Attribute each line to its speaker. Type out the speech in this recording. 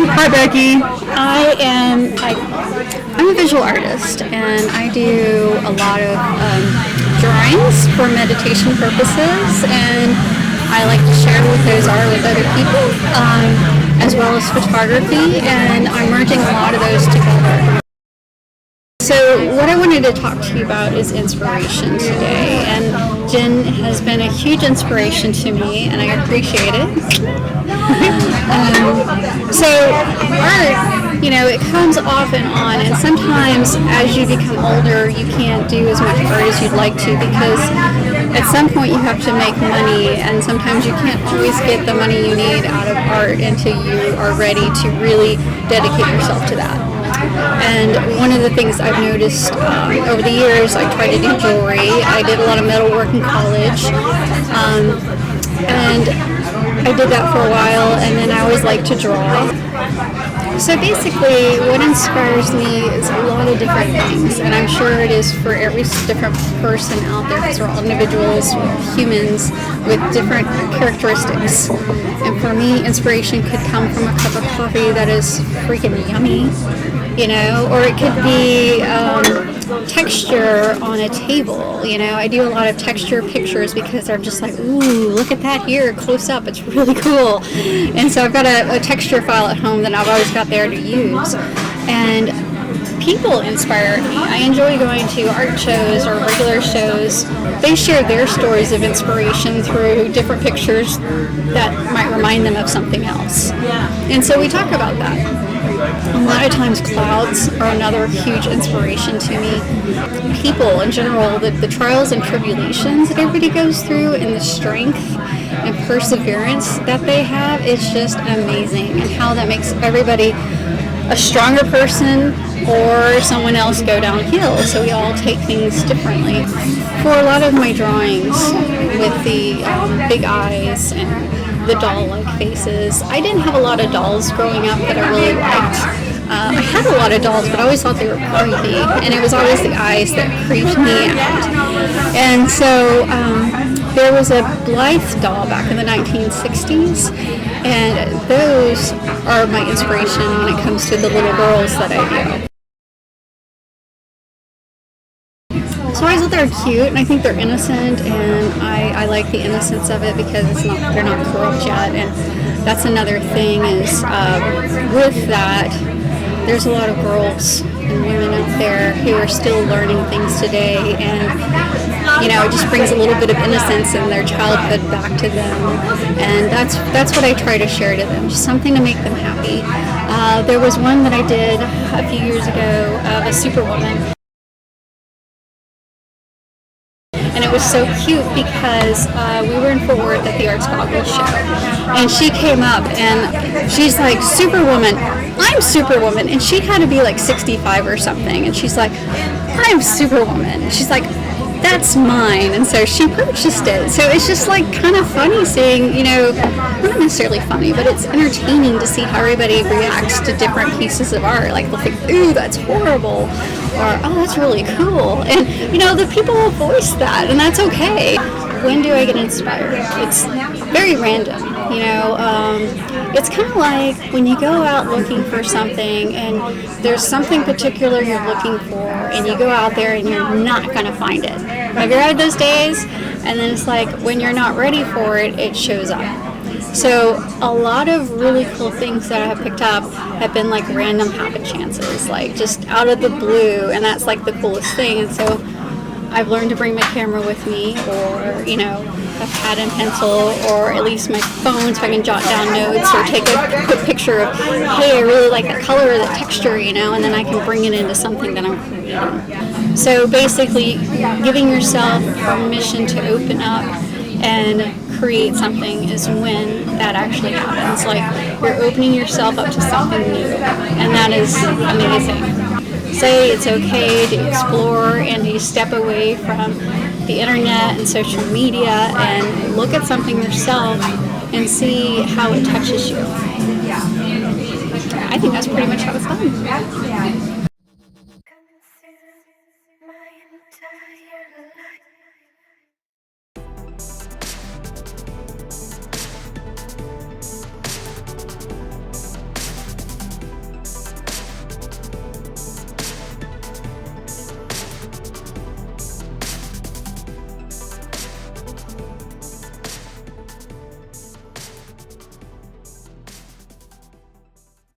Speaker 1: Hi, Becky.
Speaker 2: I'm a visual artist, and I do a lot of drawings for meditation purposes, and I like to share what those are with other people, as well as photography, and I'm merging a lot of those together. So what I wanted to talk to you about is inspiration today, and Jen has been a huge inspiration to me, and I appreciate it. So art, it comes off and on, and sometimes as you become older, you can't do as much art as you'd like to because at some point you have to make money, and sometimes you can't always get the money you need out of art until you are ready to really dedicate yourself to that. And one of the things I've noticed over the years, I tried to do jewelry. I did a lot of metalwork in college, and I did that for a while, and then I always liked to draw. So basically, what inspires me is a lot of different things, and I'm sure it is for every different person out there, because we're all individuals, humans with different characteristics. And for me, inspiration could come from a cup of coffee that is freaking yummy, or it could be texture on a table. I do a lot of texture pictures because I'm just like, ooh, look at that here, close up, it's really cool. And so I've got a texture file at home that I've always got there to use. And people inspire me. I enjoy going to art shows or regular shows. They share their stories of inspiration through different pictures that might remind them of something else. And so we talk about that. A lot of times clouds are another huge inspiration to me. People in general, the trials and tribulations that everybody goes through and the strength and perseverance that they have, it's just amazing, and how that makes everybody a stronger person or someone else go downhill. So we all take things differently. For a lot of my drawings with the big eyes and the doll-like faces, I didn't have a lot of dolls growing up that I really liked. I had a lot of dolls, but I always thought they were creepy, and it was always the eyes that creeped me out. And so there was a Blythe doll back in the 1960s, and those are my inspiration when it comes to the little girls that I do. So I thought they're cute, and I think they're innocent, and I like the innocence of it because they're not corrupt yet. And that's another thing is with that, there's a lot of girls and women out there who are still learning things today, and it just brings a little bit of innocence in their childhood back to them, and that's what I try to share to them, just something to make them happy. There was one that I did a few years ago of a Superwoman. And it was so cute because we were in Fort Worth at the Arts Goggles show, and she came up and she's like, Superwoman, I'm Superwoman, and she had to be like 65 or something, and she's like, I'm Superwoman. She's like, that's mine, and so she purchased it. So it's just like kind of funny seeing, not necessarily funny, but it's entertaining to see how everybody reacts to different pieces of art. Like they'll think, ooh, that's horrible, or oh, that's really cool, and the people will voice that, and that's okay. When do I get inspired? It's very random, it's kind of like when you go out looking for something and there's something particular you're looking for, and you go out there and you're not going to find it. Have you had those days? And then it's like when you're not ready for it, it shows up. So a lot of really cool things that I have picked up have been like random happen chances, like just out of the blue, and that's like the coolest thing. And so I've learned to bring my camera with me, or a pad and pencil, or at least my phone so I can jot down notes or take a quick picture of, hey, I really like the color or the texture, and then I can bring it into something that I'm creating. So basically, giving yourself permission to open up and create something is when that actually happens. Like you're opening yourself up to something new, and that is amazing. Say it's okay to explore and to step away from the internet and social media and look at something yourself and see how it touches you. I think that's pretty much how it's done.